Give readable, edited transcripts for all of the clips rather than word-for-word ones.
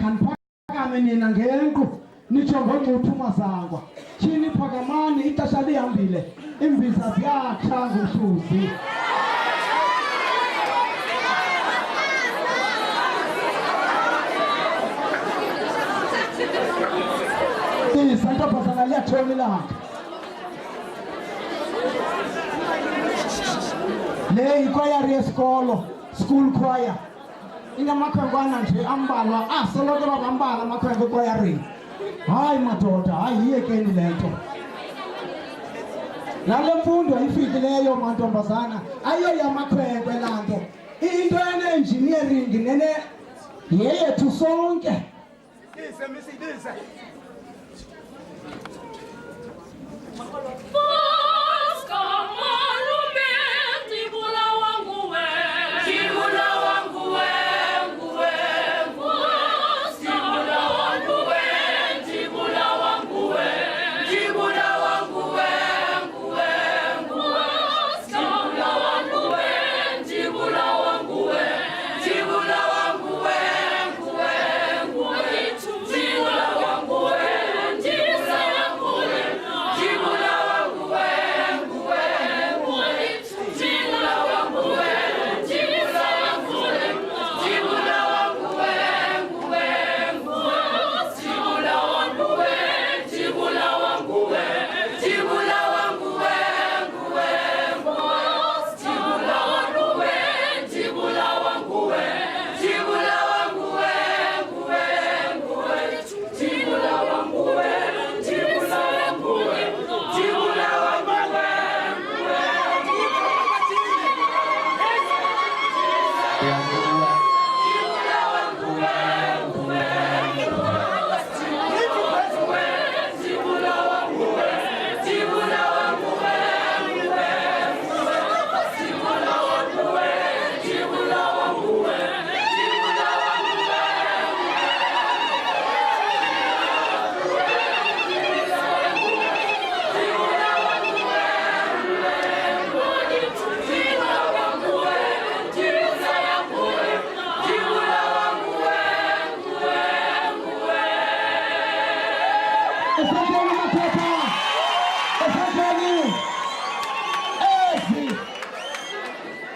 Kaniphakame nina ngenqu nijonge ngcuphu mazangwa. Tyhini phakamani ixesha lihambile. Imbiza ziyatsha ngumhluzi. Santophazana liyatshona ilanga. Le yikwayari yesikolo, school choir. Inamakhwenkwana nje ambalwa, soloko babambala amakhwenkwe ekwayarini. Hayi madoda, hayi yiyekeni le nto. Nale mfundo ifikileyo mantombazana, ayoyamakhwenkwe laa nto. Into ene-engineering nene yeyethu sonke.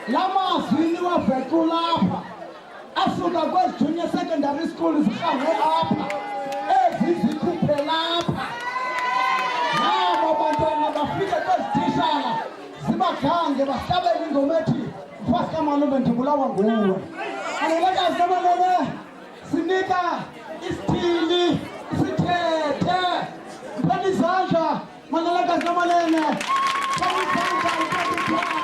Lamazwini wavhekulapha asuka kwezi junior secondary school zihambe apha ezizikhuphe lapha. Nabo bantwana bafike kwezi tishala zibagange bahlabele ingoma ethi mfasi kamalume ndibulawa nguwe. Alelekazi kamalele sinika isithili isithethe mpani izandla malelekazi kamalele mpani izandla mpani izandla.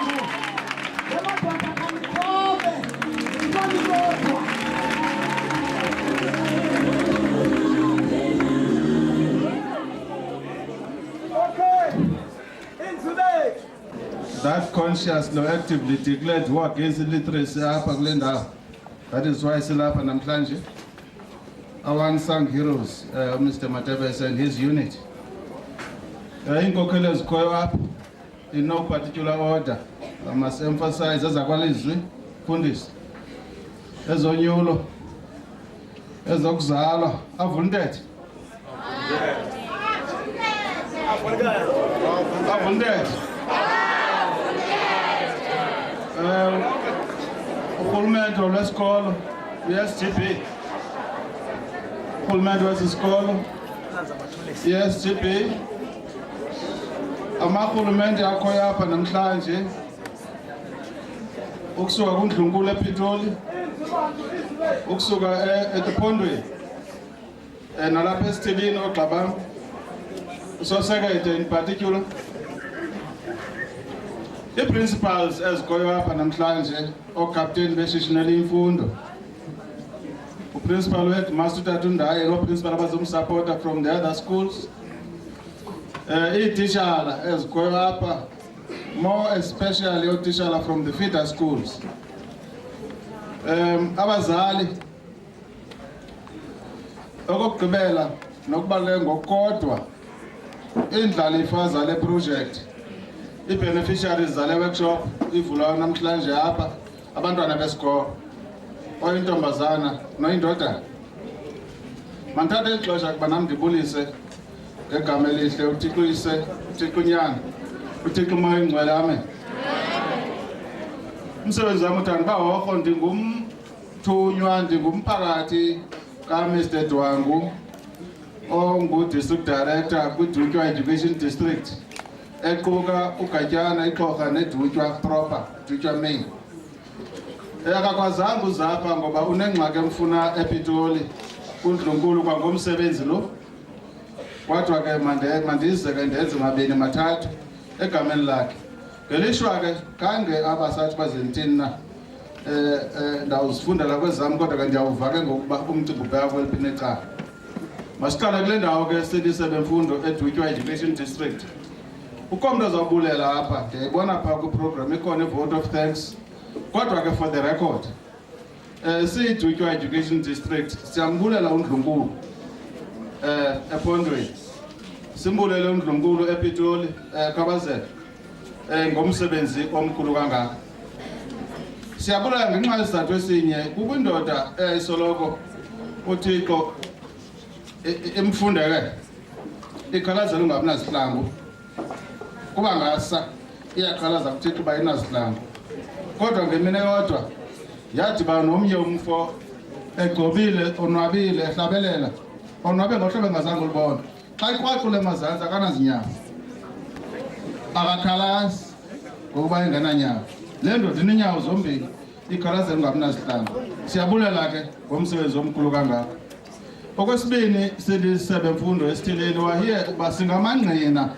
That consciously or actively declared war against illiteracy apha kule ndawo. That is why silapha namhlanje. Our unsung heroes, Mr. Matebese and his unit. Inkokheli ezikhoyo apha in no particular order. I must emphasize ezakwalizwi fundisi ezonyulo ezokuzalwa avundethe urhulumente lwesikolo i-SGB urhulumente wesisikolo i-SGB amarhulumente akhoyo apha namhlanje ukusuka kuNdlunkulu ePitoli ukusuka eThopondweni nalapha eSithebeni oGxabama uSosekede in particular i-principals ezikhoyo apha namhlanje ookapteni beshishini eliyimfundo uprincipal weheadmaster uTata uNdaye nooprincipal abazomsupporta from the other schools iititshala ezikhoyo apha more especially otishala from the feeder schools abazali okugqibela nokubaluleka ngokukodwa indlalifa zale project i-beneficiaries zale workshop ivulayo namhlanje apha abantwana besikolo oyintombazana noyindodana Mandithathe ixesha kuba nam ndibulise ngegama elihle uThixo uyise, uThixo unyana, uThixo umoya oyingcwele, amen. Umsebenzi wami uthanda uba hoko ndingumthunywa, ndingumphakathi kaMr Dwangu ongu-District Director kwiDutywa Education District equka uGatyana, iXhorha neDutywa proper, Dutywa main. Akakwazanga uzapha ngoba unengxaki emfuna ePitoli kuNdlunkulu kwangomsebenzi lo. Kodwa ke mandize ke ndenze mabini mathathu egameni lakhe. Ngelishwa ke kange abasathi bazentini na ndawuzifundela kwezam, kodwa ke ndiyawuva ke ngokuba umcimbi ubheka kweliphine icala. Masiqale kule ndawo ke silise bemfundo eDutywa Education District. Ukomntu azawubulela apha ndiyayibona phaa kwiprogram ikhona i-vote of thanks, kodwa ke for the record siyiDutywa Education District siyambulela uNdlunkulu ePhondweni, simbulele uNdlunkulu ePitoli Kabazela ngomsebenzi omkhulu kangaka. Siyabulela ngenxa yesizathu esinye, kukwindoda isoloko uThixo imfundeke ikhalazela ungabi nazihlangu, kuba ngasa iyakhalaza kuThixo uba inazihlangu. Kodwa ngemini yodwa yadiba nomnye umfo egqobile, onwabile, ehlabelela, onwabe ngohlobo engazange ulibona. Xa ikrwaqule emazantsi akanazinyawo, akakhalazi ngokuba engenanyawo. Le ndoda inenyawo zombini, ikhalazela ungabi nazihlangu. Siyabulela ke ngomsebenzi omkhulu kangaka. Okwesibini, silisebe mfundo esithileni wahiye uba singamangqina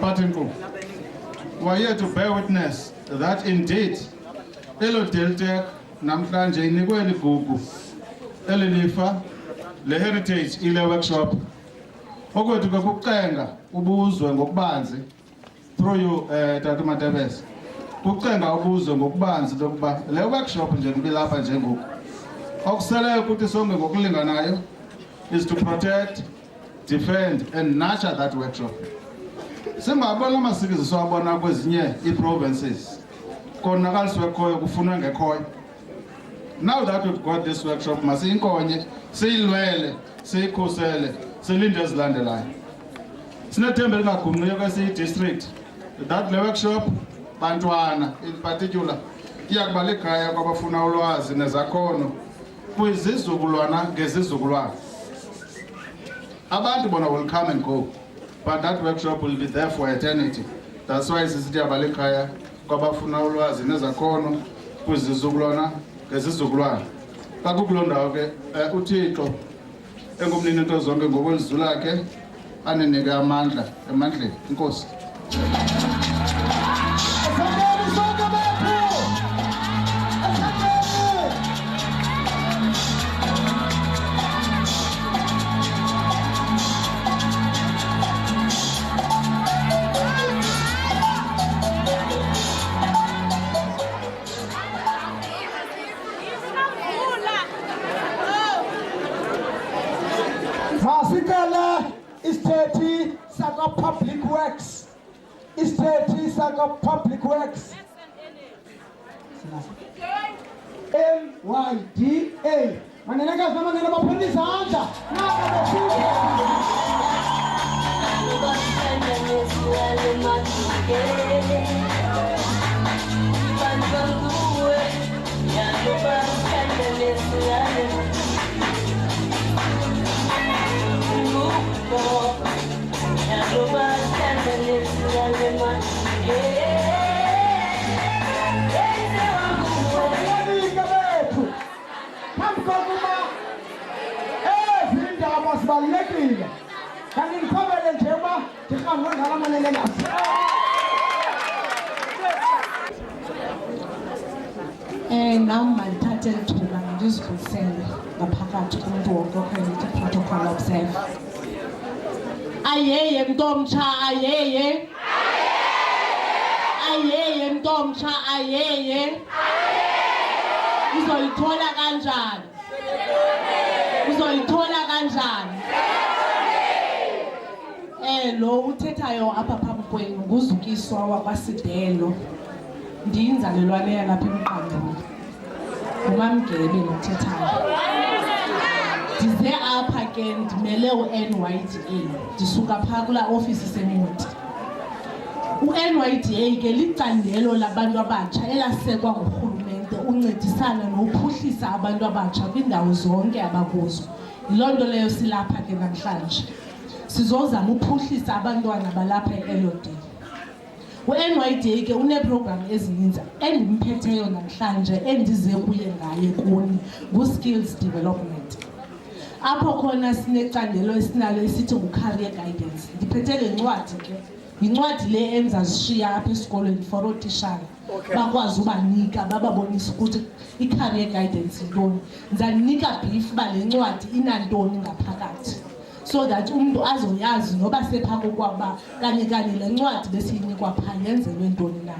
Pathenko. We're here to bear witness that indeed elo Deltec namhlanje inikwe eligugu elilifa le heritage ile workshop. Okwethu ke kucenga ubuzwe ngokubanzi through you Tata Matebese. Kucenga ubuzwe ngokubanzi lokuba le workshop nje ngibilapha nje ngoku. Okuseleyo ukuthi sonke ngokulinganayo is to protect, defend and nurture that workshop. Singabona amasikizi siwabona kwezinye ii-provinces konakaliswe khoyo kufunwa ngekhoyo. Now that we've got this workshop, masiyinkonye, siyilwele, siyikhusele, silinde ezilandelayo. Sinethemba elingagungqiyo kwesiyi-district that le workshop bantwana in particular iyakuba likhaya kwabafuna ulwazi nezakhono kwizizukulwana ngezizukulwana. Abantu bona will come and go, but that workshop will be there for eternity. That's why sisithi abalikhaya kwabafuna ulwazi nezakhono kwizizukulwana ngezizukulwana. Xa kukuloo ndawo ke uThixo engumnini into zonke ngokwelizwi lakhe aninike amandla emandleni. Inkosi. Masikala isthethi saka Public Works. Isthethi saka Public Works. MYDA. Manenekazi namanene baphinde izandla. Sibalulekile kanti ndikhobele nje uba ndihambe ngala manenekazi. Nam mandithathe lithuba ndizivusele ngaphakathi kumntu wonke okanye i-protocol observe. Ayeye mntomtsha, ayeye. Ayeye mntomtsha, ayeye. Uzoyithola kanjani? Uzoyithola kanjani? Lo uthethayo apha phambi kwenu nguzukiswa wakwaSidelo. Ndiyinzalelwane yalapha eMqanduli. Ngumamgebe nothethayo. ndize apha ke ndimele u-NYDA ndisuka phaa kulaa ofisi seMonti. U-NYDA ke licandelo labantu abatsha elasekwa ngurhulumente uncedisana nophuhlisa abantu abatsha kwiindawo zonke abakuzo. Yiloo nto leyo silapha ke namhlanje sizozama uphuhlisa abantwana balapha e-Elodale. U-NYDA ke uneeprogramu ezininzi endimphetheyo namhlanje endize kuye ngaye kuni ngu-skills development. Apho khona sinecandelo esinalo esithi ngu-career guidance. Ndiphethe le ncwadi ke, yincwadi le endizazishiya apha esikolweni for ootitshala bakwazi ubanika bababonisa ukuthi i-career guidance yintoni. Ndizaninika brief uba le ncwadi inantoni ngaphakathi so that umntu azoyazi noba sephaa kokwaba kanye le ncwadi besiyinikwa phaa yenzelwe ntoni na.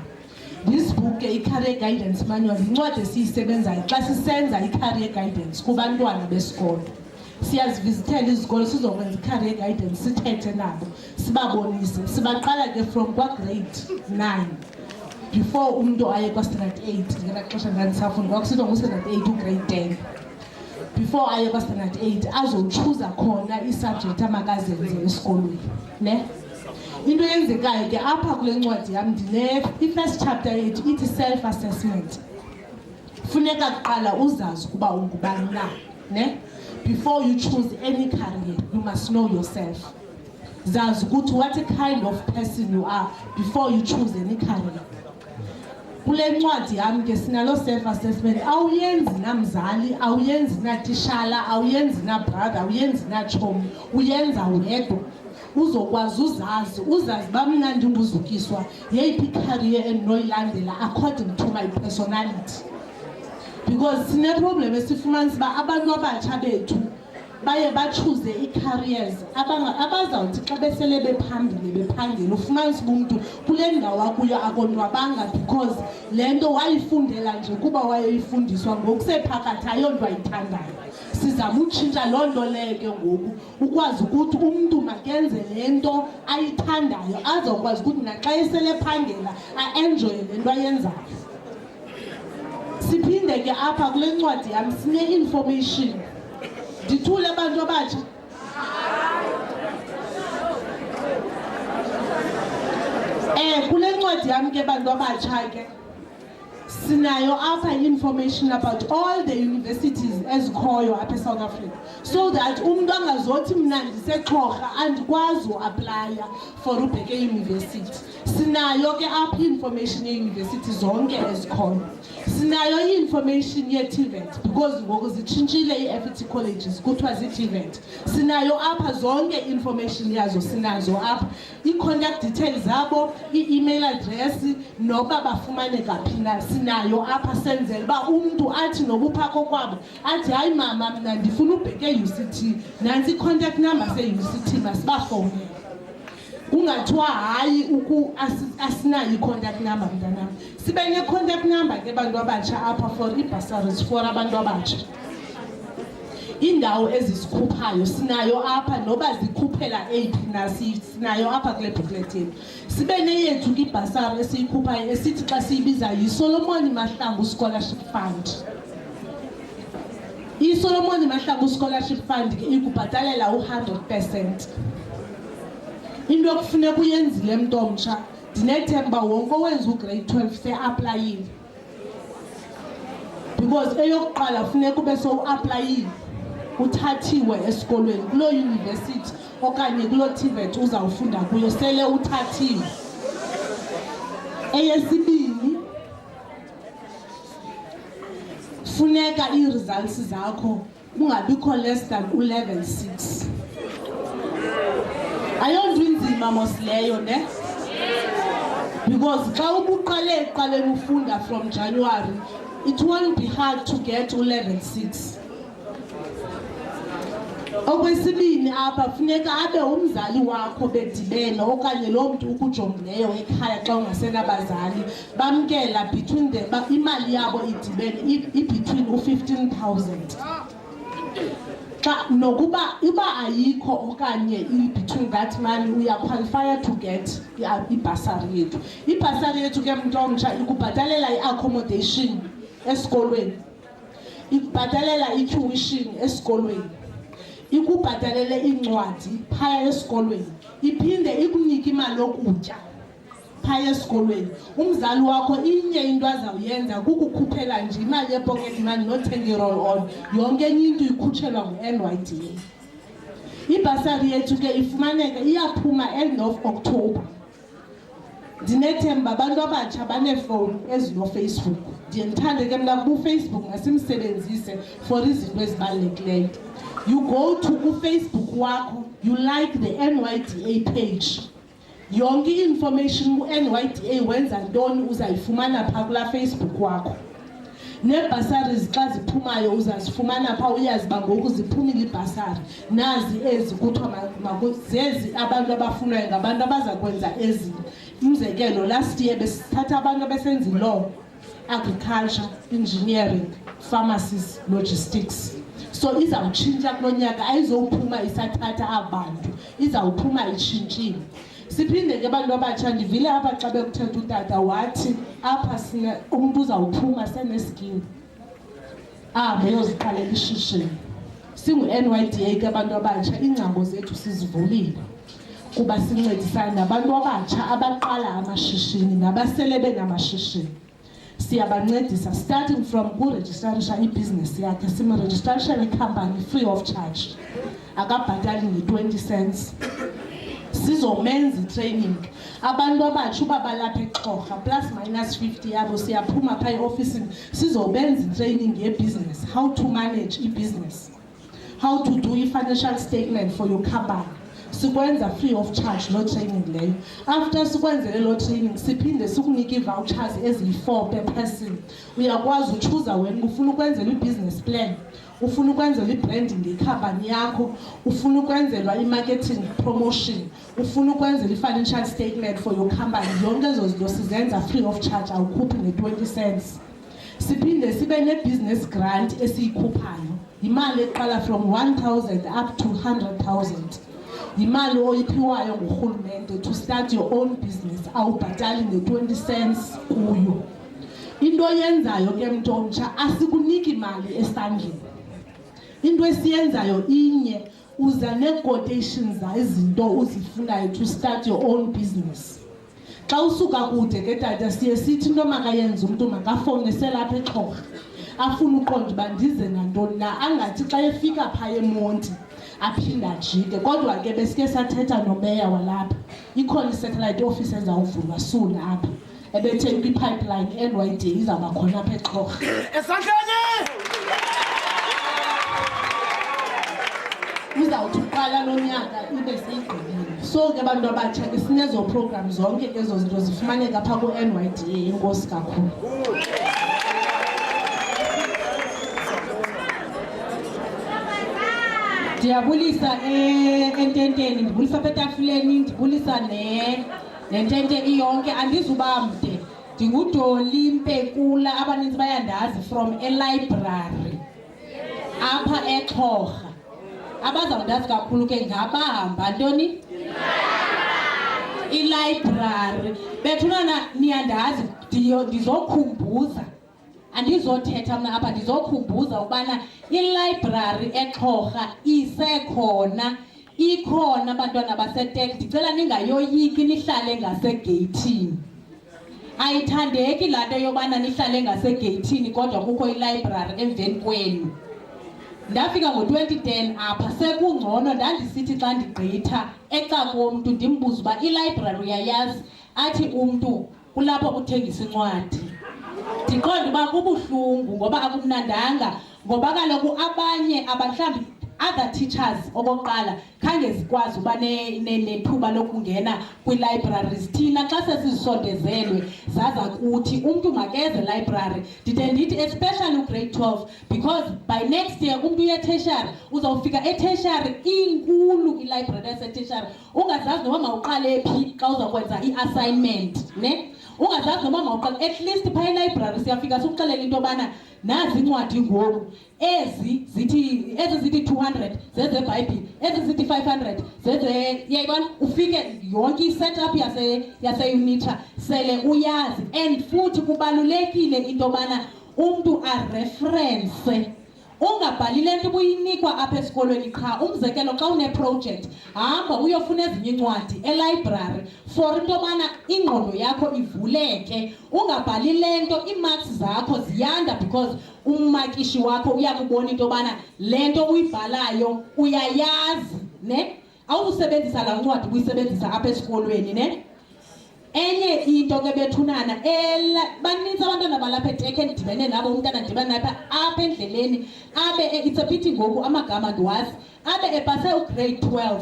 This book ke i-career guidance manual yincwadi esiyisebenzayo xa sisenza i-career guidance kubantwana besikolo. Siyazivizithela izikolo sizokwenza i-career guidance, sithethe nabo sibabonise. Sibaqala ke from kwa-grade 9 before umntu aye kwa-standard 8. Ngela xesha ndandisafunda kwakusithiwa ngu-standard 8 u-grade 10. Before aye kwa-standard 8 azochuza khona i-subject amakazenze esikolweni ne. Into yenzekayo ke apha kule ncwadi yam i-first chapter yethu ithi self-assessment. Funeka kuqala uzazi ukuba ungubani na ne. Before you choose any career, you must know yourself. Zazi ukuthi what kind of person you are before you choose any career. Kule ncwadi yami ke sinalo self-assessment. Awuyenzi namzali, awuyenzi natishala, awuyenzi na brother, awuyenzi na chomi, uyenza wedwa. Uzokwazi uzazi bamna ndinguzukiswa yeyiphi career endinoyilandela according to my personality. Because sine problem esifumanisa ba abantu abatsha bethu baye bachoose i-careers abazawuthi xa besele bephangela ufumanisa umuntu kule ndawo akuyo akonwabanga because le nto wayifundela nje kuba wayeyifundiswa ngokusephakathi ayonto ayithandayo. Sizama utshintsha loo nto leyo ke ngoku ukwazi ukuthi umntu makenze le nto ayithandayo azokwazi ukuthi naxa esele phangela a-enjoye le nto ayenzayo. Siphinde ke apha kule ncwadi yami sine-information. Ndithule abantu abatsha. Kule ncwadi yami ke bantu abatsha ke sinayo apha information about all the universities ezikhoyo apha eSouth Africa so that umuntu angazothi mna ndiseXhorha andikwazi uaplya for ubheke university. Sinayo ke apha information ye-university zonke ezikhoyo. Sinayo i-information ye-TVET because ngoku zitshintshile i-FET colleges kuthiwa zii-TVET. Sinayo apha zonke information yazo sinazo apha. I-contact details zabo, i-email address noba bafumaneka phi na sinayo apha senzela uba umntu athi nobupha kokwabo athi hayi mama mna ndifuna ubheke UCT nansi i-contact number se-UCT masibafowunele. Kungathiwa hayi asinayo i-contact number mntanam. Sibe ne-contact number ke bantu abatsha apha for i-bursaries for abantu abatsha. Indawo ezisikhuphayo sinayo apha noba zikhuphela eyiphi na sinayo apha kule booklet yethu. Sibe neyethu i-bursary esiyikhuphayo esithi xa siyibiza yi-Solomon Mahlangu Scholarship Fund. I-Solomon Mahlangu Scholarship Fund ke ikubhatalela u-100%. Into okufuneka uyenzile mntu omtsha ndinethemba wonke owenza ugrade 12 se-aplayile because eyokuqala funeka ube sowu-aplayile uthathiwe esikolweni kuloo university okanye kuloo TVET uzawufunda kuyo sele uthathiwe. Eyesibini funeka ii-results zakho ungabikho less than u-level 6. Ayonto inzima mosileyo ne because xa ubuqale eqaleni ufunda from January it won't be hard to get to level 6. Okwesibini apha funeka abe umzali wakho bedibene okanye lo mntu ukujongileyo ekhaya xa ungasenabazali bamkela between imali yabo idibene between u-15,000. Xa nokuba iba ayikho okanye between that money uya qualify to get i-bursary yethu. I-bursary yethu ke mntu omtsha ikubhatalela i-accommodation esikolweni, ikubhatalela i-tuition esikolweni, ikubhatalele incwadi phaya esikolweni, iphinde ikunike imali yokutya phaya esikolweni. Umzali wakho inye into azawuyenza kukukhuphela nje imali yepocket money nothenga i-roll on, yonke enye into ikhutshelwa ngu-NYDA. Ibhasari yethu ke ifumaneka iyaphuma end of October. Ndinethemba abantu abatsha baneefowuni ezino-Facebook. Ndiye ndithande ke mna kuFacebook masimsebenzise for izinto ezibalulekileyo. You go to uFacebook wakho, you like the NYDA page. Yonke information ku-NYDA wenza ntoni uzayifumana phaa kula Facebook wakho. Neebhasaries xa ziphumayo uzazifumana phaa, uyazi uba ngoku ziphumile iibhasari. Nazi ezi kuthiwa zezi abantu abafunwayo ngabantu abaza kwenza ezi. Umzekelo, last year besithatha abantu abesenza i-law, agriculture, engineering, pharmacies, logistics. So izawutshintsha kulo nyaka, ayizowuphuma isathatha abantu, izawuphuma itshintshile. Siphinde ke abantu abatsha, ndivile apha xa bekuthetha utata wathi apha umntu uzawuphuma seneskill beyoziqalela ishishini. Singu-NYDA ke abantu abatsha, iingcango zethu sizivulile kuba sincedisana nabantu abatsha abaqala amashishini nabasele benamashishini. Siyabancedisa starting from kurejistarisha ibhizinesi yakhe, simrejistarisha ikhampani free of charge, akabhatali nge-20 cents. Sizomenza i-training abantu abatsha uba balapha eXhorha plus minus 50 yabo, siyaphuma phaa eofisini sizobenza i-training ye-business, how to manage i-business, how to do i-financial statement for your company. Sikwenza free of charge loo training leyo. After sikwenzele loo training siphinde sikunike ii-vouchers eziyi-4 per person. Uyakwazi uchuza wena ufuna ukwenzelwa i-business plan, ufuna ukwenzelwa i-branding ngekhampani yakho, ufuna ukwenzelwa i-marketing promotion, ufuna ukwenzelwa i-financial statement for your company. Yonke ezo zinto sizenza free of charge, awukhuphi nge-20 cents. Siphinde sibe ne-business grant esiyikhuphayo, imali eqala from 1,000 up to 100,000. Imali oyiphiwayo ngurhulumente to start your own business, awubhatali nge-20 cents kuyo. Into yenzayo ke mntu omtsha, asikuniki imali esandleni. Into esiyenzayo inye, uza nee-quotations izinto uzifunayo to start your own business. Xa usuka kude ke tata siye sithi into makayenza umntu makafowune selapha eXhorha, afuna uqonda uba ndize nantoni na, angathi xa efika phaa eMonti aphinda ajike. Kodwa ke besike sathetha nomeya walapha, ikhona i-satellite office ezawuvulwa soon apha, ebethe kwi-pipeline NYDA izawuba khona apha eXhorha. Uzawuthi uqala lo nyaka ibe seyigqibile. So ke abantu abatsha ke sinezo program zonke ezo zinto zifumaneka phaa ku-NYDA. Enkosi kakhulu. Ndiyabulisa ententeni, ndibulisa petafuleni, ndibulisa nentente iyonke. Andizuba mde, ndingudoli Mpekula, abaninzi bayandazi from e-library apha eXhorha. Abazawundazi kakhulu ke ngabahamba ntoni i-library. Bethunana niyandazi, ndizokhumbuza, andizothetha mna apha, ndizokhumbuza ukubana i-library eXhorha isekhona, ikhona abantwana baseTek. Ndicela ningayoyiki, nihlale ngasegeyithini. Ayithandeki laa nto yobana nihlale ngasegeyithini kodwa kukho i-library emveni kwenu. Ndafika ngo-2010 apha, sekungcono. Ndandisithi xa ndigqitha eCakomntu ndimbuza uba i-library uyayazi, athi umntu kulapho uthengisa incwadi. Ndiqonda uba kubuhlungu ngoba akumnandanga, ngoba kaloku abanye mhlawumbi other teachers okokuqala khange zikwazi uba nethuba lokungena kwii-libraries. Thina xa sesizisondezelwe zaza kuthi umntu makeze library. Ndide ndithi especially ugrade 12 because by next year umntu uye-tertiary uzawufika e-tertiary inkulu ilibrary yase-tertiary, ungazazi noba mawuqale phi xa uzawukwenza i-assignment ne, ungazazi noba mawuqale. At least phaa e-library siyafika sikuxelela into yobana nazi incwadi ngoku, ezi zithi 200 zezebhayibhile, ezi zithi 500 yayibona, ufike yonke i-setup yase-UNITRA sele uyazi. And futhi kubalulekile into yobana umntu areferense ungabhali le nto ubuyinikwa apha esikolweni qha. Umzekelo xa une-project hamba uyofuna ezinye incwadi elibrary for into yobana ingqondo yakho ivuleke. Ungabhali le nto ii-marks zakho ziyanda because ummakishi wakho uyakubona into yobana le nto uyibhalayo uyayazi ne, awuzusebenzisa laa ncwadi ukuyisebenzisa apha esikolweni ne. Enye into ke bethunana baninzi abantwana balapha eteke endidibene nabo umntana ndibane napha apha endleleni abe it's a pity ngoku amagama ndiwazi abe epase ugrade 12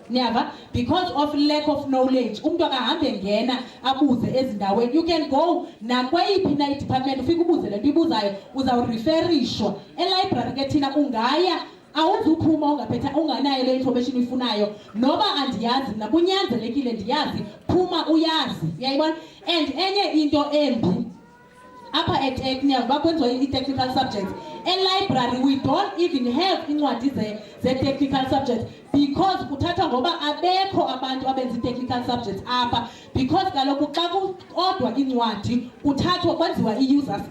niyava because of lack of knowledge. Umntu akahambe ngena abuze ezindaweni. You can go nakweyiphi na i-department ufike ubuze le nto ibuzayo uzawuriferishwa. Elibrary ke thina ungaya awuzuphuma ungaphetha unganayo le information uyifunayo noba andiyazi nakunyanzelekile ndiyazi phuma uyazi uyayibona. And enye into embi apha eTechnical bakwenziwa i-technical subjects elibrary we don't even have incwadi ze-technical subjects because kuthathwa ngoba abekho abantu abenza i-technical subjects apha because kaloku xa kodwa incwadi kuthathwa kwenziwa i-users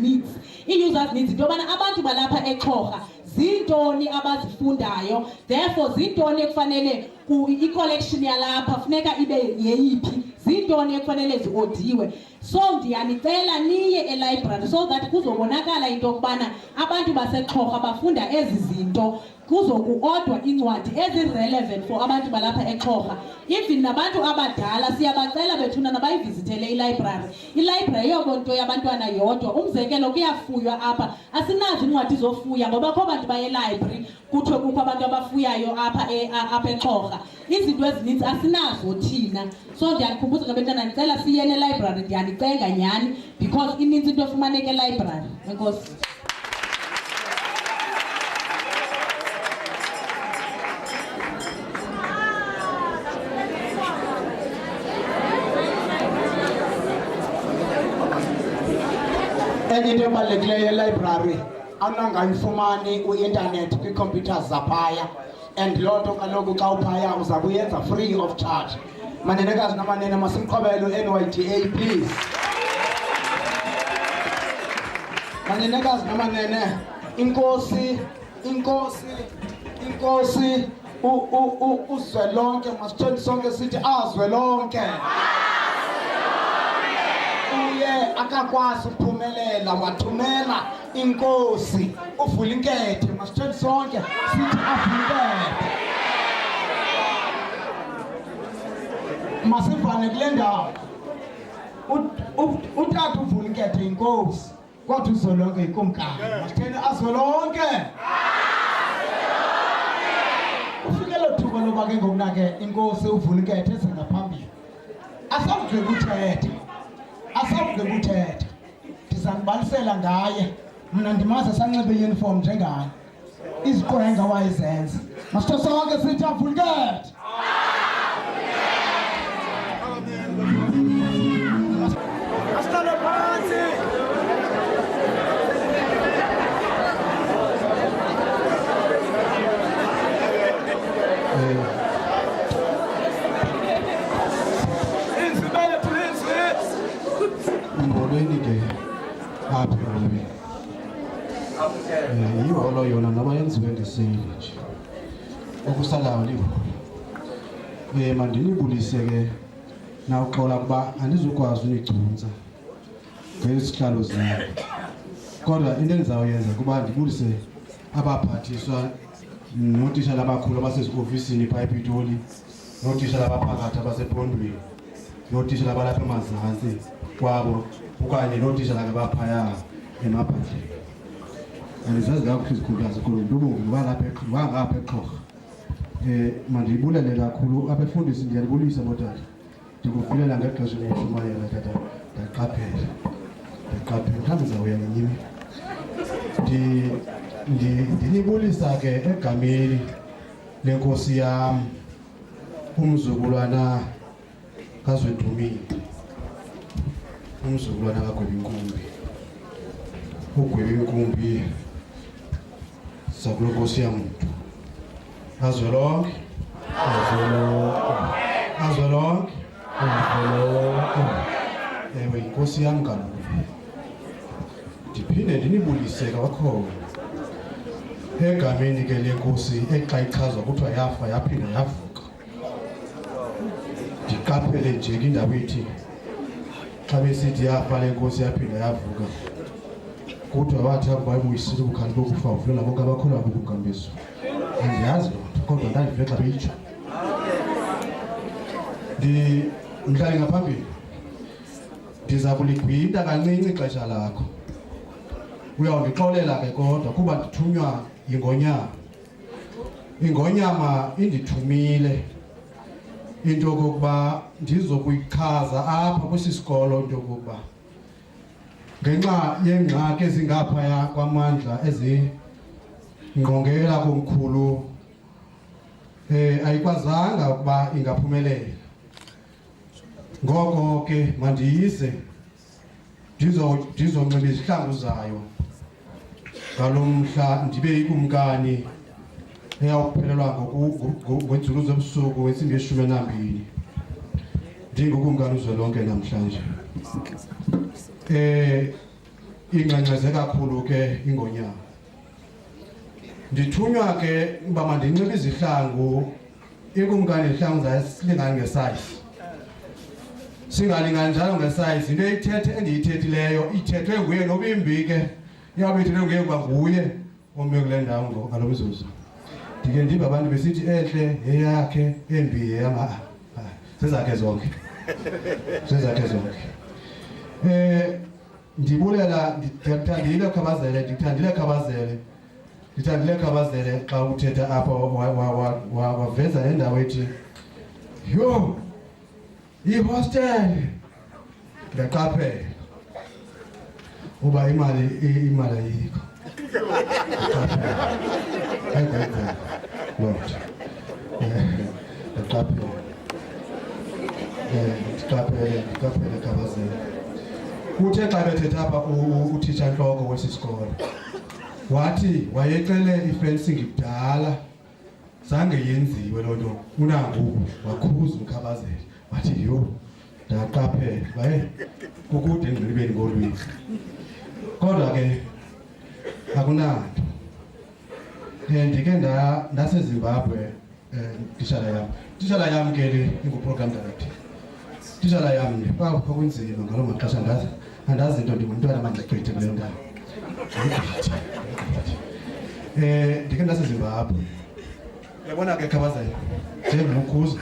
needs. I-users needs into yobana abantu balapha eXhorha zintoni abazifundayo, therefore zintoni ekufanele i-collection yalapha funeka ibe yeyiphi, zintoni ekufanele ziodiwe. So ndiyanicela niye elibrary so that kuzobonakala into yokubana abantu baseXhorha bafunda ezi zinto, kuzokuodwa incwadi ezi-relevant for abantu balapha eXhorha. Even nabantu abadala siyabacela bethuna nabayivizithele ilibrary. Ilibrary yobonto yabantwana yodwa. Umzekelo kuyafuywa apha, asinazi incwadi zofuya ngoba kho abantu baye library kuthiwe kukho abantu abafuyayo apha eXhorha. Izinto ezininzi asinazo thina. So ndiyanikhumbuza ngabantwana ndicela siyene library, ndiyanicenga nyani because ininzi into efumaneka elibrary. Enkosi. Enye into ebalulekileyo elibrary awunangayifumani u-internet kwii-computers zaphaya, and loo nto kaloku xa uphaya uza kuyenza free of charge. Manenekazi namanene masimqhobele u-NYDA please. Manenekazi namanene, inkosi uzwelonke, masitheni sonke sithi azwelonke. Uye akakwazi ukuphumelela wathumela inkosi uVulinkethe, masitheni sonke sithi aVulinkethe. Masivane kule ndawo utata uVulinkethe inkosi kodwa uzwelonke yikumkani. Masitheni azwelonke. Ufike lo thuba loba ke ngokuna ke inkosi uVulinkethe ezengaphambili asavuke kuthetha ndizanibalisela ngaye. Mna ndimaze sanxibe i-uniform njengaye, iziqwenga wayezenza. Masitho sonke sithi aVulinkethe. Asihlale phansi. Ngolweni ke apha ngolweni iholo yona noba yenziwe ngeseyili nje okusalayo liho mandinibulise ke nawuxola kuba andizukwazi unicunza ngesihlalo zenu, kodwa into endizawuyenza kuba ndibulise abaphathiswa nootitshala abakhulu abaseziofisini phaa ePitoli, nootitshala abaphakathi abasepondweni, nootitshala abalapha emazantsi kwabo okanye nootitshala abaphaya emaphandleni. Andizazi kakuhle izikhundla zikolo ntobongi ngapha eXhorha. Mandiyibulele kakhulu abefundisi, ndiyalibulisa botata, ndikuvulela ngexesha lokushumayela tata, ndaqaphela mhlawumbi ndizawuya ngenyini. Ndinibulisa ke egameni lenkosi yam umzukulwana kaZwendumile, umzukulwana kaGwebinkumbi. uGwebinkumbi sakulo nkosi yam mntu azwelonke, ewe inkosi yam kaloku ndiphinde ndinibulise kakhulu egameni ke lenkosi exa ichazwa kuthiwa yafa yaphinda yavuka. Ndiqaphele nje indawo ithi xa besithi yafa lenkosi yaphinda yavuka kuthiwa wathi abayibuyisile ubukhali bokufa uvulela bonke abakholwa kubukambiso. Andiyazi loo nto kodwa ndandive xa beyitsho. Mhlali ngaphambili ndiza kuligwinta kancinci ixesha lakho. Uyawundixolela ke kodwa kuba ndithunywa yingonyama. Ingonyama indithumile into yokokuba ndizokuyichaza apha kwesi sikolo into yokokuba ngenxa yeengxaki ezingaphaya kwamandla ezingqongela komkhulu ayikwazanga ukuba ingaphumelela. Ngoko ke mandiyize ndizonxiba izihlangu zayo ngalo mhla ndibe ikumkani eyawuphelelwa ngwenzulo zobusuku wentsimbi ye-12 ndingukumkani uzwelonke namhlanje. Ingxengxeze kakhulu ke ingonyama. Ndithunywa ke uba mandinxibe izihlangu ikumkani izihlangu zayo silingane ngesayisi. Singalingani njalo ngesayisi into endiyithethileyo ithethwe nguye nobimbi ke iyawube ithethwe nguye kuba nguye ome kule ndawo ngalo mzuzu. Ndike ndive abantu besithi enhle yeyakhe embi yeyama zezakhe zonke. Zezakhe zonke. Ndibulela ndithandile khabazele xa uthetha apha waveza nendawo ethi yho i-hostel. Ndaqaphela uba imali ayikho. Ndaqaphela khabazele. Uthe xa bethetha apha utitsha ntloko wesi sikolo wathi wayecele i-fencing kudala zange yenziwe loo nto unangoku wakhuza ukhabazela wathi yho ndaqaphela baye kukude engqilibeni ngolwini kodwa ke akunanto. Ndike ndaseZimbabwe tishala yam ke le ingu-program director. Tishala yam kwakunzima ngaloo maxesha andazi into ndingumntwana mandligqithe kule ndawo. Ndike ndaseZimbabwe. Uyabona ke khabazela njengomkhuza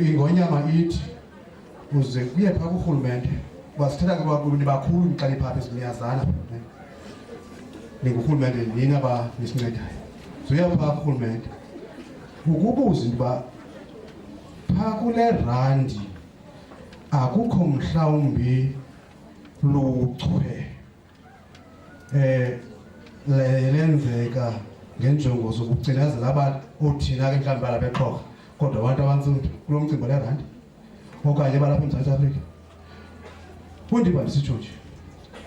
ingonyama ithi uze kuye phaa kurhulumente basithetha ke bakhulu niqale phaa esiniyazana ningurhulumente nini abanisincedileyo. Zuya phaa kurhulumente ukubuza into uba phaa kule randi akukho mhlawumbi luchwe lenzeka ngenjongo zokucinezela abantu othina ke mhlawumbi balapha eXhosa kodwa abantu abantsundu kulo mcimbi lerandi okanye balapha eMzantsi Afrika. Undiba ndisitsho nje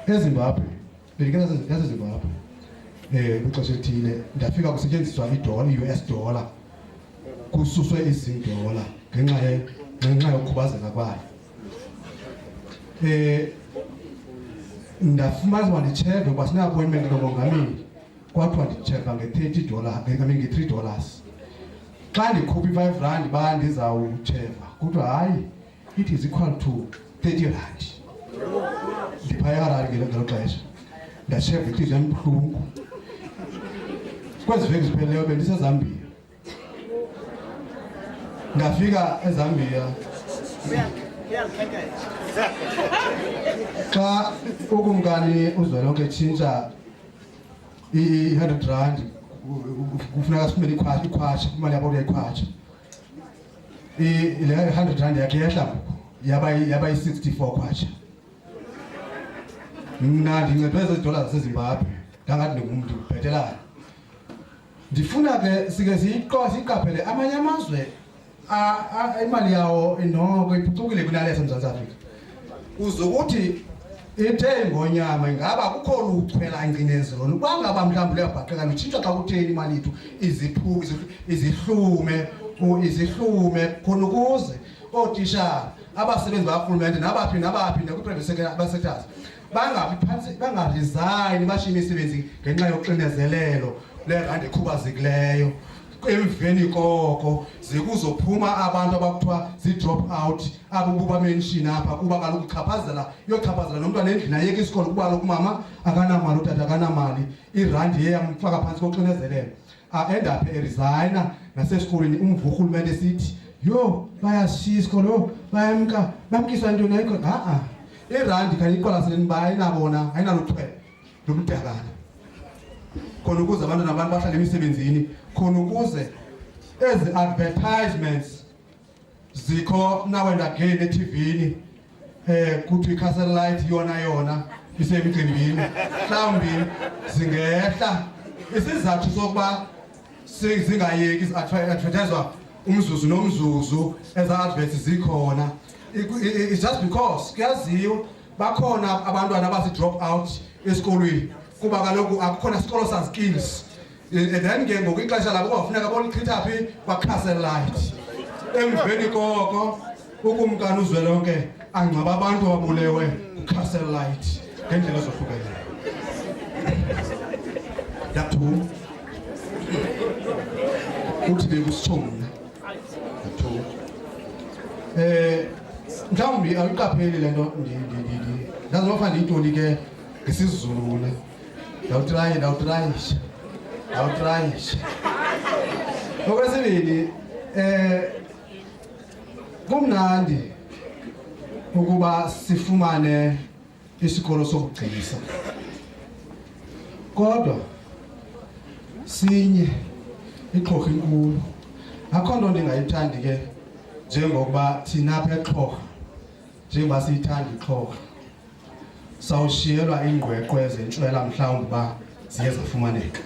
eZimbabwe yaseZimbabwe kwixesha elithile ndafika kusetyenziswa idola i-US dollar kususwe izindola ngenxa yokukhubazeka kwayo. Ndafumana uba nditsheve uba sine-appointment nomongameli kwathiwa nditsheva nge-$3. Xa ndikhupha i-R5 ba ndizawutsheva kuthiwa hayi it is equal to R30. Ndiphaya randi ngelo xesha ndasheva intliziyo embuhlungu. Kwezi veki ziphelileyo bendiseZambia. Ndafika eZambia xa ukumkani uzwelonke etshintsha i-R100 kufuneka sifumene ikhwatsha imali yabo uyayikhwatsha. Le R100 yakhe yehla ngoku yaba yi-64 khwatsha. Mna ndincedwe zedola zaseZimbabwe ndangathi ndingumntu ubhetelayo. Ndifuna ke sike siyiqaphele amanye amazwe imali yawo noko iphucukile kunaleyo eMzantsi Afrika. Uzokuthi ithe ingonyama ingaba kukho luchwela ingcinezelo kwangaba mhlawumbi luyabhaqeka lutshintshwa xa kutheni imali yethu izihlume khona ukuze ootishara abasebenzi bakarhulumente nabaphi nakwi-private sectors bangaresign bashiye imisebenzi ngenxa yoxinezelelo lerandi ekhubazekileyo. Emveni koko zikuzophuma abantu abakuthiwa zi-drop out abububa mention apha kuba kaloku yochaphazela nomntwana endlini ayeke isikolo kuba kaloku umama akanamali, utata akanamali, irandi yeyamfaka phantsi koxinezelelo. End up eresigna nasesikolweni umva urhulumente esithi yo bayashiya isikolo, yo bamkisa ntoni ayikho. Irandi kaniqwalaseleni uba ayinabona ayinaluthwele lomdakana khona ukuze abantu nabantu bahlale emisebenzini, khona ukuze ezi advertisements zikho now and again eTVini kuthi i-satellite yona isemicimbini mhlawumbi zingehla. Isizathu sokuba zingayeki advertiswa umzuzu nomzuzu eza adverts zikhona, it's just because kuyaziwa bakhona abantwana abasi-drop out esikolweni kuba kaloku akukhona isikolo sa-skills. Then ke ngoku ixesha labo kwafuneka bolichitha phi kwa-satellite. Emveni koko ukumkani uzwelonke angcwaba abantu ababulewe ku-satellite ngendlela ezohlukeneyo. Yaphu uthi bekusitsho mna yaphu mhlawumbi awuyiqapheli le nto ndazi nofa ndiyintoni ke ngesizulu le. Ndawutrayisha. Okwesibini kumnandi ukuba sifumane isikolo sokugcisa, kodwa sinye iXhorha inkulu. Akho nto ndingayithandi ke njengokuba thina apha eXhorha, njengoba siyithanda iXhorha, sawushiyelwa ingqweqwe zentswela mhlawumbi uba ziye zafumaneka.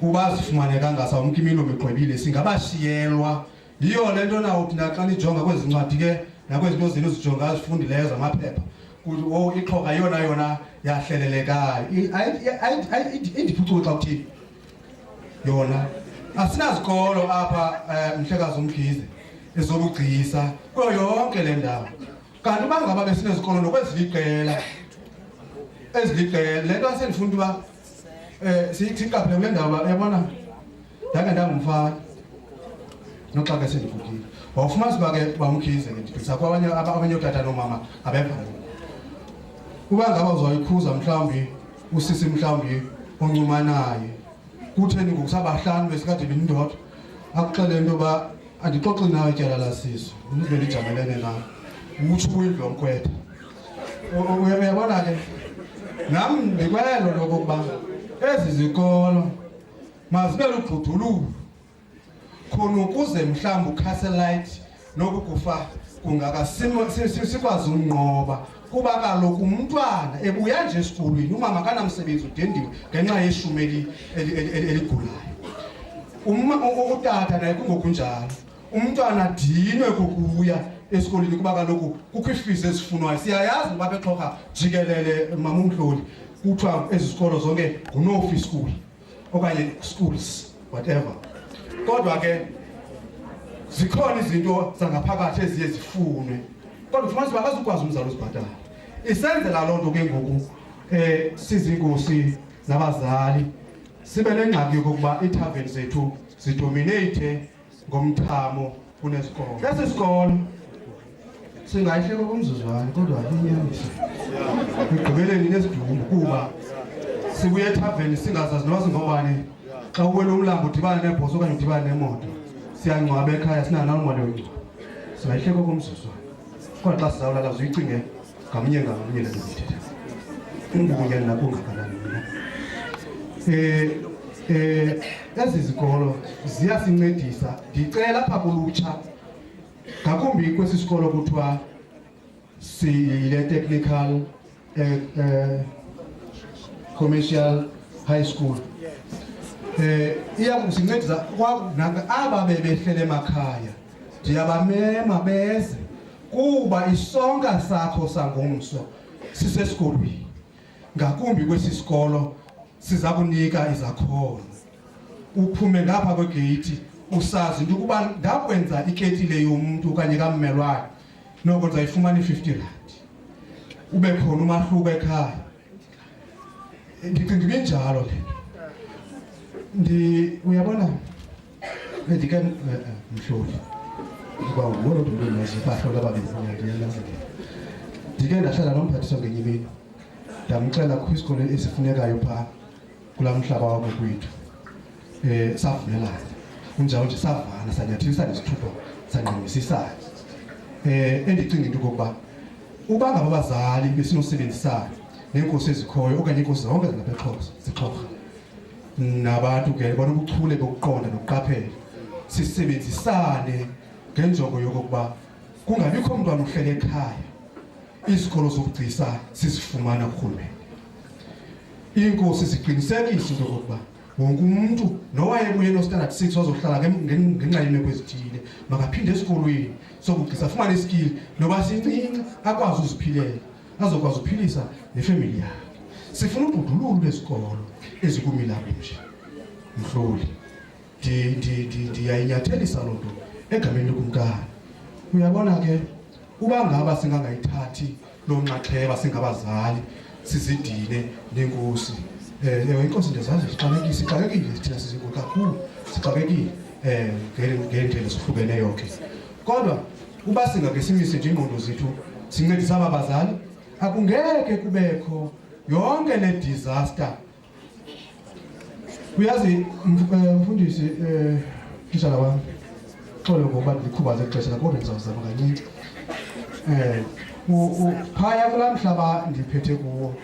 Uba zifumanekanga sawumka imilomo igqwebile singabashiyelwa. Yiyo le nto nawuthi naxa nijonga kwezi ncwadi ke nakwezi nto zenu zijonga zifundileyo zamaphepha kuthi iXhorha yona yahlelelekayo. Indiphucuke xa uthini yona asinazikolo apha Mhlekazi uMkhize ezobugcisa kuyo yonke le ndawo. Kanti uba ngaba besinezikolo nokweziliqela le nto sendifunda uba siyiqaphele kule ndawo yabona ndake ndangumfana noxa ke sendivukile wawufumanisa uba ke bamkhize ke ndibhekisa kwabanye ootata noomama abeva uba ngaba uzawuyikhuza mhlawumbi usisi mhlawumbi oncumanayo kutheni ngokusabahlanu besikade bendodwa akuxele into yoba andixoxi nawe ityala lasiso ndibe ndijamelene nawe utsho uyindlu yomkhwetha. Uyabona ke nam ndikwelo lokokuba ezi zikolo mazibe lugxudululo khona ukuze mhlawumbi uCastlelight nokukufa kungaka sikwazi unqoba kuba kaloku umntwana ebuya nje esikolweni umama kanamsebenzi udendiwe ngenxa yeshumi eligulayo. Utata naye kungokunjalo umntwana dinwe kukuya esikolweni kuba kaloku kukho ifizi ezifunwayo. Siyayazi uba beXhorha jikelele mama uMhloli kuthiwa ezi zikolo zonke ngu-no-fee school okanye schools whatever, kodwa ke zikhona izinto zangaphakathi eziye zifunwe kodwa ufumanisa uba akazukwazi umzali uzibhatala. Isenzela loo nto ke ngoku sizinkosi nabazali sibe nengxaki yokokuba iithaveni zethu zidominate ngomthamo kunesikolo. Esi sikolo singayihleka kumzuzwana kodwa inyaniso ekugqibeleni nesidumbu kuba sibuye ethaveni singazazi noba singobani. Xa uwela umlambo udibane nebhosi okanye udibane nemoto siyangcwaba ekhaya singanalomoya wengcwaba, singayihleka kumzuzwana kodwa xa sizawulala ziyicinge ngamnye le nto ndiyithetha unguye nakungakanani mina. Ezi zikolo ziyasincedisa. Ndicela apha kulutsha ngakumbi kwesi sikolo kuthiwa siyile technical commercial high school, iyakusincedisa aba bebehlele emakhaya ndiyabamema beze kuba isonka sakho sangomso sisesikolweni. Ngakumbi kwesi sikolo siza kunika izakhono, uphume ngapha kwegeyithi usazi into ukuba ndakwenza iketile yomntu okanye kammelwane noko ndizayifumana i-50 rand. ube khona umahluko ekhaya. Ndicinga njalo le uyabona ndike mhloli kuba ngolo nto nezipahlo ababeziyalazi ndike ndahlala nomphathiswa ngenye imini ndamcela kwisikole esifunekayo pha kulamhlaba wabo kwethu savumelana kunjalo nje savana sanyathisa nesithupha sanqamisisana endicinga into kokuba uba ngaba abazali besinosebenzisana nenkosi ezikhoyo okanye inkosi zonke zalapha eXhosa zixhosa nabantu ke banobuchule bokuqonda nokuqaphela sisebenzisane ngenjongo yokuba kungabikho umntwana uhlele ekhaya isikolo sokugcisa sisifumana kurhulumente. Inkosi siqinisekise into yokuba wonke umuntu nowayebuye no standard 6 wazohlala ngenxa yemeko ezithile makaphinde esikolweni sokugcisa afumane iskill noba sincinci akwazi uziphilela azokwazi uphilisa nefamily yakhe. Sifuna ubudlululo besikolo ezikumila kunje mhloli ndiyayinyathelisa loo nto egameni lokumkani. Uyabona ke uba ngaba singangayithathi loo nxaxheba singabazali sizidine nenkosi inkosi ndezazi sixakekile thina sizinkulu kakhulu sixakekile ngendlela sihlukeneyo ke kodwa uba singake simise nje ingqondo zethu sincedisa abazali akungeke kubekho yonke le disaster. Uyazi mfundisi tishala wami xolo ngoba ndikhubaze ixesha kodwa ndizawuzama kancinci phaya kulaa mhlaba ndiphethe kuwo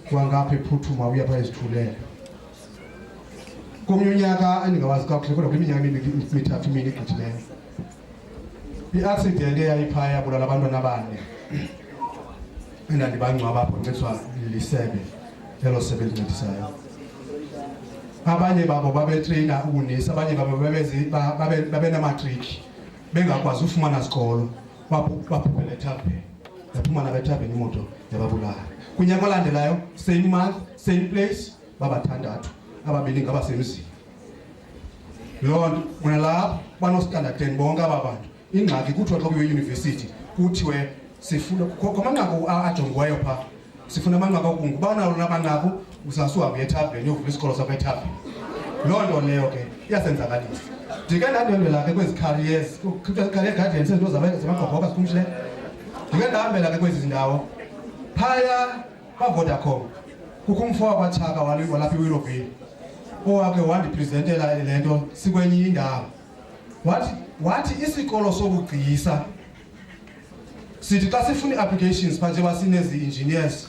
kwangapha ephuthuma uya phaa ezithulele komnye unyaka endingawazi kakuhle kodwa kwiminyaka mithathu imini igqithileyo i-accident eyayiphaya yabulala abantwana abane endandibangcwaba apho ncediswa lisebe elo sebe lincedisayo. Abanye babo babetreyina ubunesi, abanye babo babenamatriki bengakwazi ufumana sikolo baphuphela eThabeni yaphumana beThabeni imoto yababulala. Kunyaka olandelayo same month same place babathandathu ababili ngabasemzini. Loo nto kunalapho banostandard 10 bonke aba bantu ingxaki kuthiwa xa kuyiwe university kuthiwe sifuna kwamanqaku ajongiweyo phaa sifuna amanqaku okungu banalo namanqaku usasuhambe eThabeni uyovula isikolo sakho eThabeni. Loo nto leyo ke iyasenzakalisa. Ndike ndandihambela ke kwezi careers career guidance ento zamagqobhoka sikhumshileyo ndike ndahambela ke kwezi zindawo phaya kwa-Vodacom kukho umfo wakwaTshaka walapha iWillowville owake wandipresentela le nto sikwenye indawo wathi isikolo sokugcisa sithi xa sifuna i-applications phaa njengoba sinezi engineers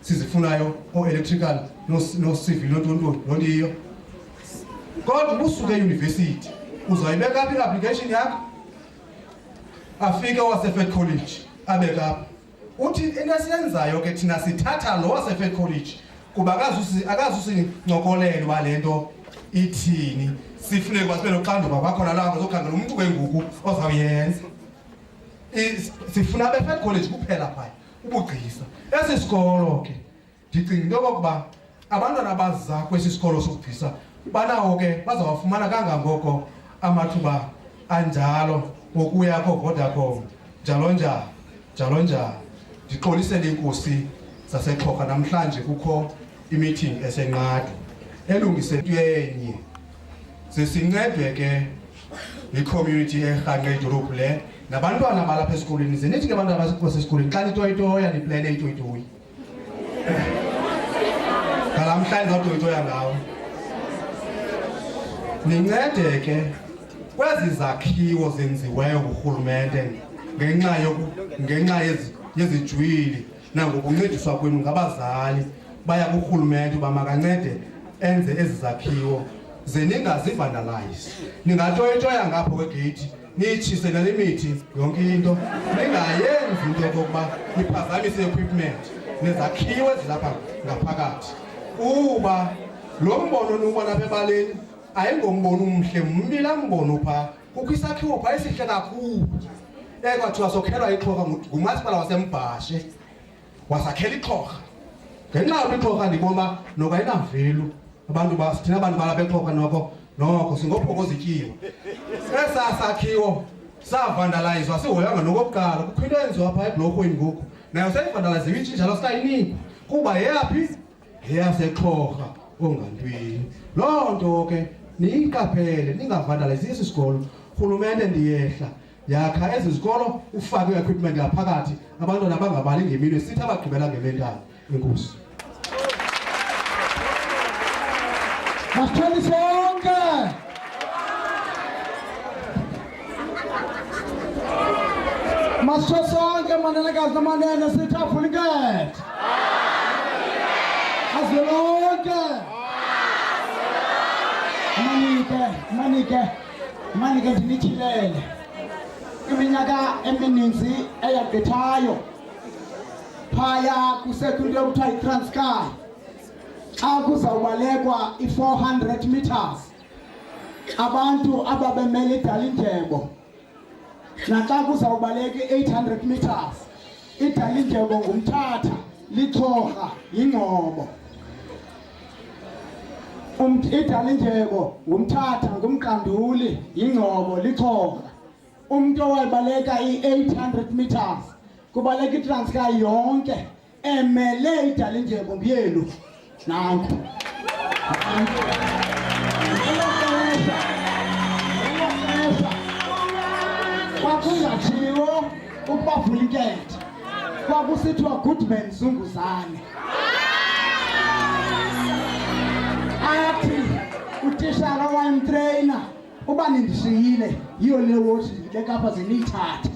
sizifunayo o-electrical no-civil nontoni lontiyo kodwa ubusuke eyunivesithi uzayibeka apha i-application yakho afike owasefed college abeka apha uthi into esiyenzayo ke thina sithatha lo wasefed college kuba akazusincokolele uba le nto ithini sifuneke uba sibe noxanduva kwakhona lapho zokhangela umntu wenguku ozawuyenza. Sifuna abefed college kuphela phaya ubugcisa. Esi sikolo ke ndicinga into yokokuba abantwana abaza kwesi sikolo sokugcisa banawo ke bazawafumana kangangoko amathuba anjalo wokuya ko-Vodacom njalo njalo. Ndixolisele inkosi zaseXhosa namhlanje kukho imeeting esenqadu elungiselwenye sesincedwe ke yi-community erhanqe idolophu le nabantwana balapha esikolweni. Ze nithi ke abantwana basesikolweni xa nitoyitoya niplene itoyitoyi ngalamhlanje zawutoyitoya ngawo nincede ke kwezi zakhiwo zenziweyo ngurhulumente ngenxa yezijwili nangokuncediswa kwenu ngabazali baya kurhulumente uba makancede enze ezi zakhiwo ze ningazivandalayizi. Ningatoyitoya ngapho kwegeyithi niyitshise nale mithi yonke into ningayenzi into yokokuba niphazamise equipment nezakhiwo ezilapha ngaphakathi kuba lo mbono niwubona apha ebaleni ayingombono umhle mbi laa mbono phaa. Kukho isakhiwo phaa esihle kakhulu ekwathiwa sokhelwa iXhosa ngumasipala waseMbhashe wasakhela iXhosa. Ngenxa yoba iXhosa ndibona uba noko ayinamvelu thina abantu balapha eXhosa noko singophokozityiwe. Esaa sakhiwo savandalayizwa sihoyanga nokokuqala kukho into eyenziwa phaa ebhulorhweni ngoku nayo seyivandalaziwe intshinjalo sikayinikwa kuba yeyaphi yeyaseXhorha ongantwini. Loo nto ke niyiqaphele ningavandalizi esi sikolo. Urhulumente ndiyehla yakha ezi zikolo ufake i-equipment ngaphakathi abantwana bangabali ngemini sithi abagqibela ngementali. Enkosi. Masithole sonke. Masithole sonke manenekazi namanene sithi avulikethe. Azolonke. Manike ndinityhilele. Iminyaka emininzi eyagqithayo phaya kusekho into ekuthiwa yiTranskei. Xa kuzawubalekwa i-400 meters abantu ababemele iDalindyebo, naxa kuzawubaleka i-800 meters iDalindyebo ngumthatha, liXhorha yingcobo. iDalindyebo ngumthatha, ngumqanduli, yingcobo, liXhorha. Umuntu owayebaleka i-800 meters kubaleka iTranskei yonke emele iDalindyebo nguyelu. Nanku kwakungatshiwo ukuba Vulikethe, kwakusithiwa Goodman Zunguzane. Athi utishara wayemtreyina uba nindishiyile yiyo le wothi lekapha zeniyithathe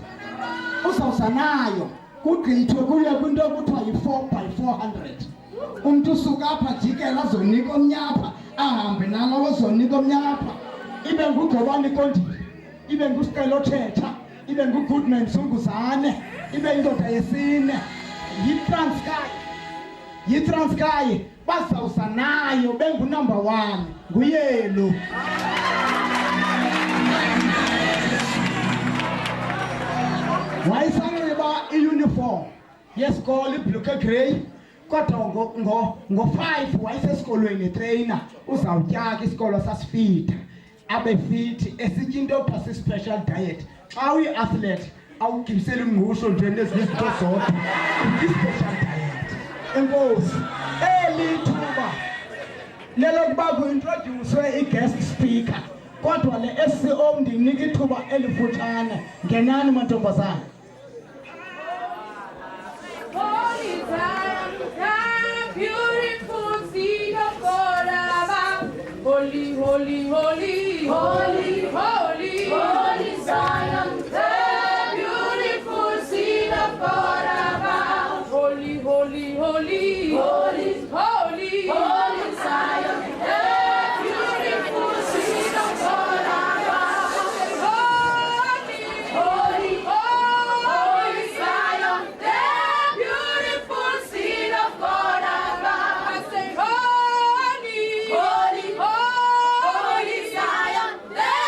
uzawusanayo kugqithwe kuye kwinto ekuthiwa yi-4x400. Umuntu usuka apha jikela azonika omnyapha ahambe nalo ozonika omnyapha, ibe nguGqobani Kondile, ibe nguSicelo Thetha, ibe nguGoodman Zunguzane, ibe indoda yesine. yiTranskei bazawusanayo bengunumber 1 nguyelo. Wayesanxiba iuniform yesikolo ibhluke grey, kodwa ngo-5 wayesesikolweni etreyina uzawutyaka isikolo sasifida abe fithi esitya into phasi special diet. Xa uyi-athlete awugibiseli ngqusho nje nezinto zodwa, i-special diet. Enkosi, eli thuba lelokuba kuintrodyuswe i-guest speaker, kodwa le SCO ndinika ithuba elifutshane. Ngenani mantombazana. Beautiful seed of God above. Holy, holy, holy, holy, holy, holy Zion. The beautiful seed of God above. Holy, holy, holy, holy, holy, holy Zion. The beautiful seed of God above. Holy, holy, holy Zion. The beautiful seed of God above. I say holy, holy, holy Zion. The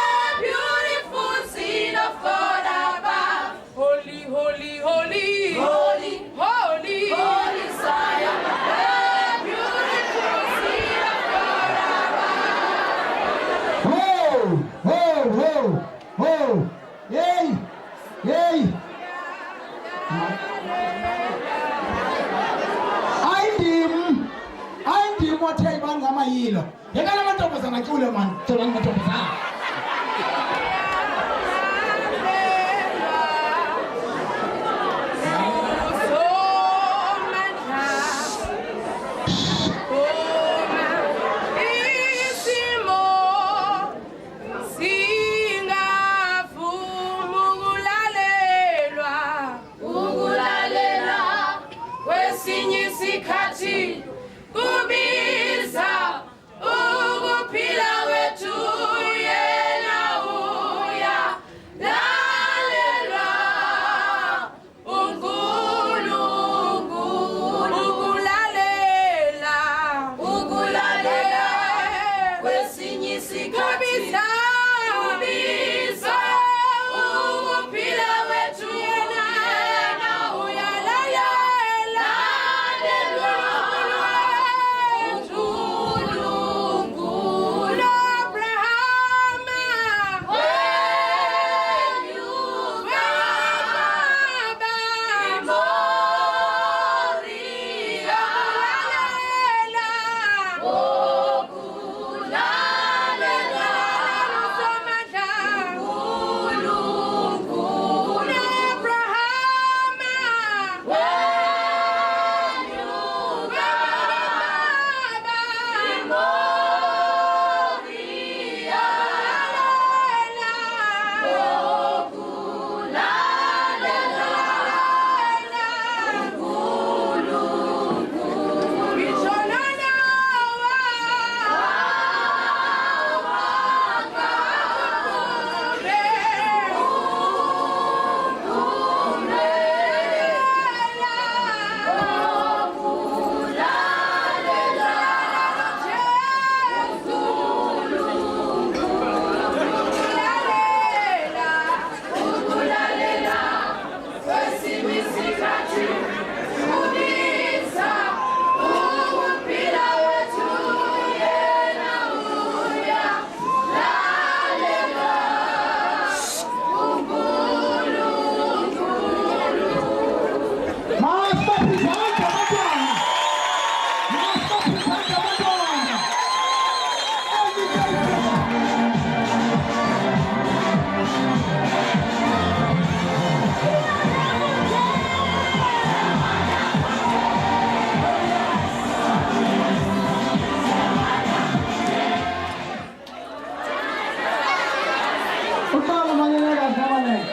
Uqala manyenekazi nabanene.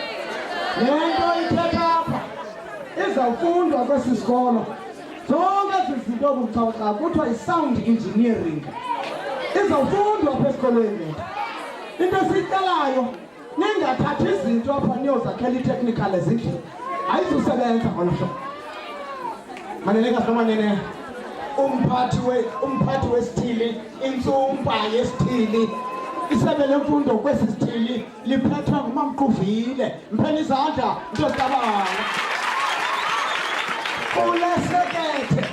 Le nto ithetha apha izawufundwa kwesi sikolo. Zonke ezi zinto buxoxa kuthiwa yi-sound engineering. Izawufundwa apha esikolweni. Into esiyicelayo ningathathi izinto apha niyozakhela ii-technical ezindlini. Ayizusebenza ngolo hlobo. Manenekazi nabanene. Umphathi wesithili, intsumpa yesithili, isebe lemfundo kwesi sithili liphethwa nguMamquvile. Mpheni izandla nto ziqabanga. Ulesekethe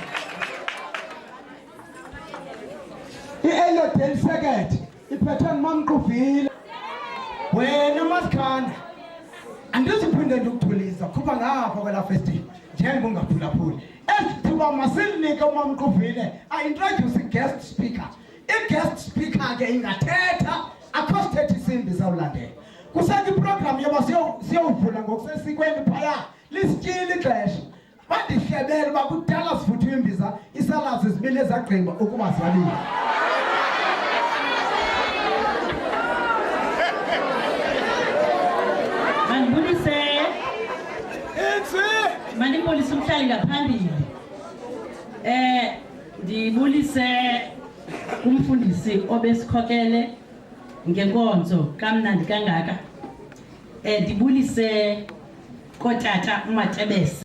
i-Elodale sekethe iphethwe nguMamquvile. Wena Masikhanda andiziphinde ndikuthulisa khupha ngapha kwela festival njengongaphulaphuli. Esithiwa masilinike uMamquvile a-introduce i-guest speaker. I-guest speaker ke ingathetha akho sithetha isimbi zawulandela. Kuseka iprogram yoba siyovula ngokusesikweni phaya lisityile ixesha. Bandihlebele uba kudala sivuthwe imbiza isalazi zibile zagqiba ukuba ziyabile. Manibulise umhlali ngaphambili. Ndibulise kumfundisi obesikhokele ngenkonzo kamnandi kangaka. Ndibulise kotata uMatebese.